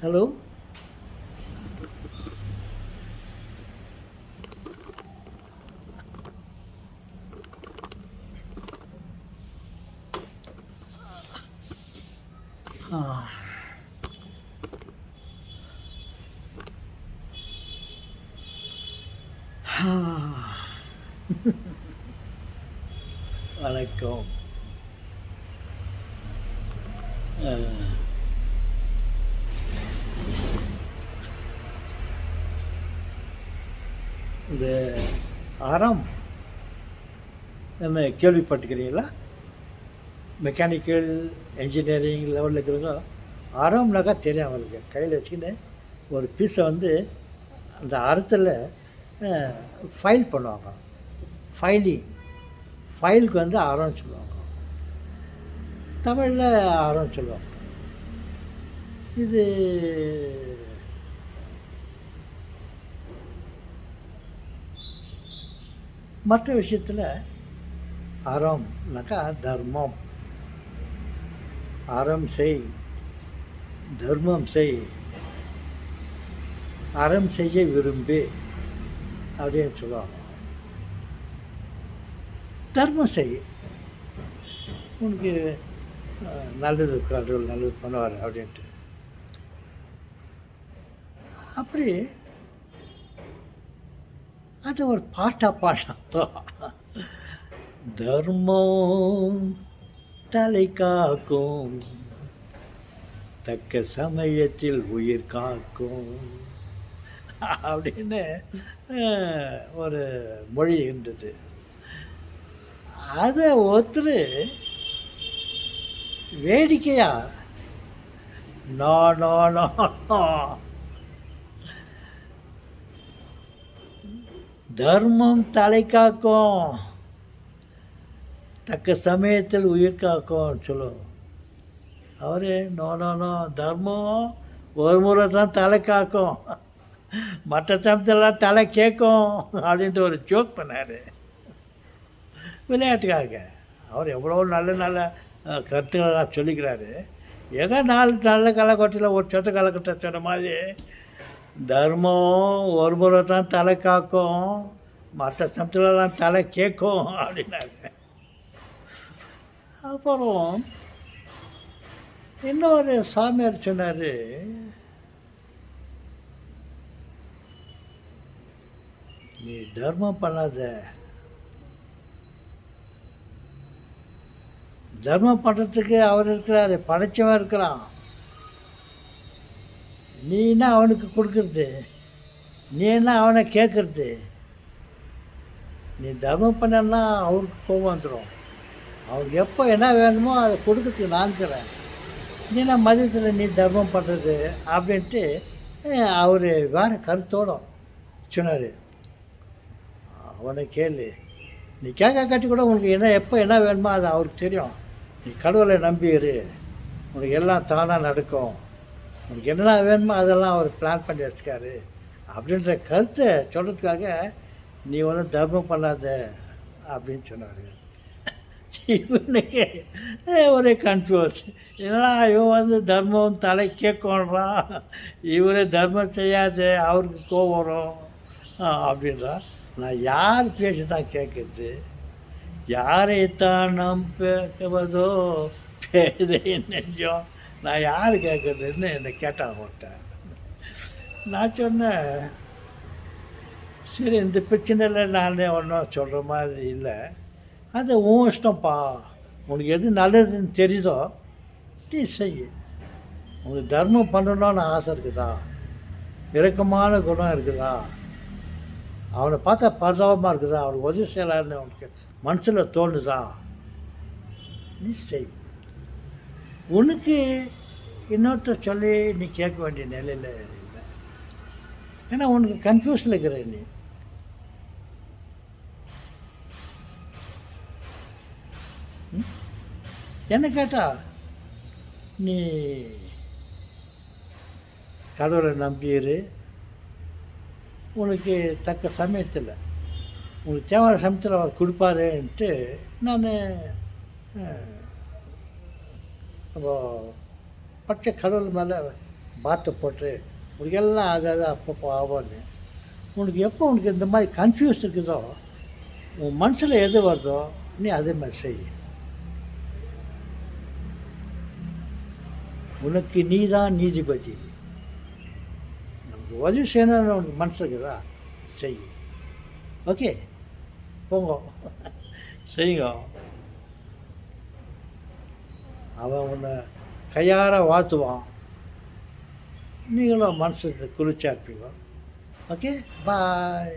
Hello. வணக்கம். இந்த ஆரம் என்ன கேள்விப்பட்டுக்கிறீங்களா? மெக்கானிக்கல் இன்ஜினியரிங் லெவலில் இருக்கிறவங்க ஆரம்னாக்கா தெரியும். அவங்களுக்கு கையில் வச்சுக்கின்னு ஒரு பீஸை வந்து அந்த அறத்தில் ஃபைல் பண்ணுவாங்க. ஃபைலுக்கு வந்து ஆரம் சொல்லுவாங்க, தமிழில் ஆரம் சொல்லுவாங்க. இது மற்ற விஷயத்தில் அறம்னாக்கா தர்மம். அறம் செய், தர்மம் செய், அறம் செய்ய விரும்பி அப்படின்னு சொல்லுவாங்க. தர்மம் செய், உனக்கு நல்லது கடவுள் நல்லது பண்ணுவார் அப்படின்ட்டு. அப்படி அது ஒரு பாட்டாம். தர்மம் தலை காக்கும், தக்க சமயத்தில் உயிர் காக்கும் அப்படின்னு ஒரு மொழி இருந்தது. அதை ஒருத்தர் வேடிக்கையா நோ நோ நோ தர்மம் தலை காக்கும், தக்க சமயத்தில் உயிர் காக்கும் சொல்லுவோம். அவரே நோ நோ நோ, தர்மம் ஒரு முறை தான் தலை காக்கும், மற்ற சமயத்திலாம் தலை கேட்கும் அப்படின்ட்டு ஒரு ஜோக் பண்ணார் விளையாட்டுக்காக. அவர் எவ்வளோ நல்ல நல்ல கருத்துக்களெல்லாம் சொல்லிக்கிறாரு. ஏதோ 4 நல்ல காலகட்டத்தில் ஒரு சொத்த காலகட்ட சொன்ன மாதிரி தர்மம் ஒரு முறை தான் தலை காக்கும், மற்ற சமயத்துலலாம் தலை கேட்கும் அப்படின்னாரு. அப்புறம் இன்னொரு சாமியார் சொன்னார், நீ தர்மம் பண்ணாத, தர்மம் பண்ணுறதுக்கு அவர் இருக்கிறாரு, படைச்சவன் இருக்கிறான். நீ என்ன அவனுக்கு கொடுக்கறது, நீ என்ன அவனை கேட்குறது? நீ தர்மம் பண்ணனா அவருக்கு கோபம் வந்துடும். அவருக்கு எப்போ என்ன வேணுமோ அதை கொடுக்கறதுக்கு நான் இருக்கிறேன், நீ என்ன மதியத்தில் நீ தர்மம் பண்ணுறது அப்படின்ட்டு அவர் வேறு கருத்தோடு சொன்னார். அவனை கேளு, நீ கேட்க கட்டி கூட உனக்கு என்ன எப்போ என்ன வேணுமோ அது அவருக்கு தெரியும். நீ கடவுளை நம்பிடு, உனக்கு எல்லாம் தானாக நடக்கும், உனக்கு என்னெல்லாம் வேணுமோ அதெல்லாம் அவர் பிளான் பண்ணி வச்சுக்காரு அப்படின்ற கருத்தை சொல்கிறதுக்காக நீ ஒன்றும் தர்மம் பண்ணாத அப்படின்னு சொன்னார். இவனுக்கு ஒரே கன்ஃபியூஸ், ஏன்னா இவன் வந்து தர்மம் தலை கேட்கறான், இவரே தர்மம் செய்யாத அவருக்கு கோபம் வரும் அப்படின்றான். நான் யார் பேசி தான் கேட்குறது, யாரைத்தான் நம்புவதோ பேதை நெஞ்சம், நான் யார் கேட்குறதுன்னு என்னை கேட்டான் ஒருத்தன். நான் சொன்னேன், சரி இந்த பிரச்சனையில் நானே ஒன்றும் சொல்கிற மாதிரி இல்லை, அது உன் இஷ்டம்ப்பா, உனக்கு எது நல்லதுன்னு தெரியுதோ நீ செய். உனக்கு தர்மம் பண்ணணும்னு ஆசை இருக்குதா, இரக்கமான குணம் இருக்குதா, அவனை பார்த்தா பரிதாபமாக இருக்குதா, அவனுக்கு உதவி செய்யலான்னு உனக்கு மனசில் தோணுதா, நீ செய். உனக்கு இன்னொருத்தர் சொல்லி நீ கேட்க வேண்டிய நிலையில் இல்லை, ஏன்னா உனக்கு கன்ஃபியூஷனில் இருக்கிற நீ. என்ன கேட்டால் நீ கடவுளை நம்பிடு, உனக்கு தக்க சமயத்தில் உங்களுக்கு தேவையான சமயத்தில் அவர் கொடுப்பாருன்ட்டு நான் பச்சை கடவுள் மேலே பாத்தை போட்டு உனக்கு எல்லாம் ஆகாது அப்பப்போ ஆகும்னு. உனக்கு எப்போ உனக்கு இந்த மாதிரி கன்ஃபியூஸ் இருக்குதோ, உன் மனசில் எது வருதோ நீ அதே மாதிரி செய். உனக்கு நீ தான் நீதிபதி. நமக்கு உதவி செய்யணும்னு உனக்கு மனசு இருக்குதா, செய். ஓகே, போங்க செய்யுங்க. அவன் உன்னை கையார வாழ்த்துவான், நீங்களும் மனசுக்கு குளிர்ச்சியாக இருப்பீங்க. ஓகே, பாய்.